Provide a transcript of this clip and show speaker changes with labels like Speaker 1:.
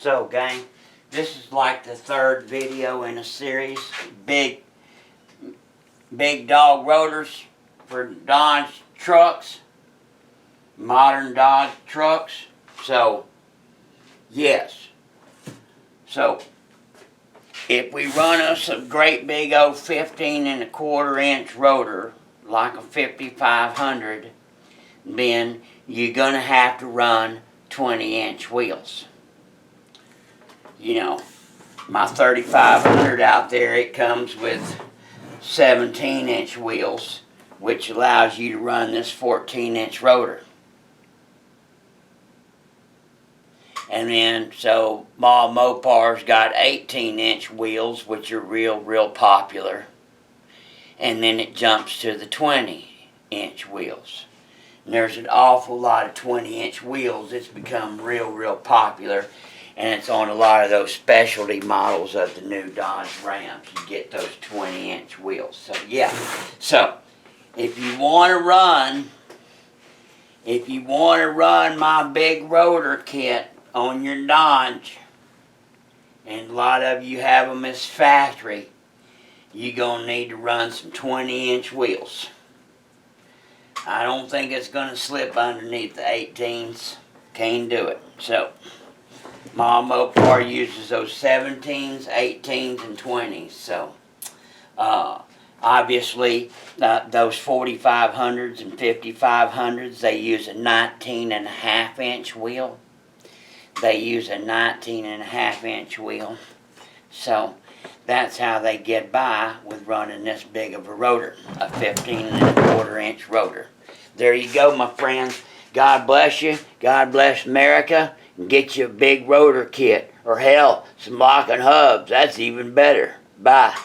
Speaker 1: So gang, this is like the third video in a series. Big dog rotors for Dodge trucks. Modern Dodge trucks. So, yes. So, if we run us a great big old 15 1/4 inch rotor, like a 5500, then you're going to have to run 20-inch wheels. You know, my 3500 out there, it comes with 17-inch wheels, which allows you to run this 14-inch rotor. And then, so Ma Mopar's got 18-inch wheels, which are real popular. And then it jumps to the 20-inch wheels. And there's an awful lot of 20-inch wheels. It's become real popular. And it's on a lot of those specialty models of the new Dodge Rams. You get those 20-inch wheels. So, yeah. So, if you want to run my big rotor kit on your Dodge, and a lot of you have them as factory, you're going to need to run some 20-inch wheels. I don't think it's going to slip underneath the 18s. Can't do it. So, Ma Mopar uses those 17s, 18s, and 20s. So, obviously, those 4500s and 5500s, they use a 19.5-inch wheel. They use a 19.5-inch wheel. So, that's how they get by with running this big of a rotor, a 15 1/4-inch rotor. There you go, my friends. God bless you. God bless America. And get you a big rotor kit. Or hell, some locking hubs. That's even better. Bye.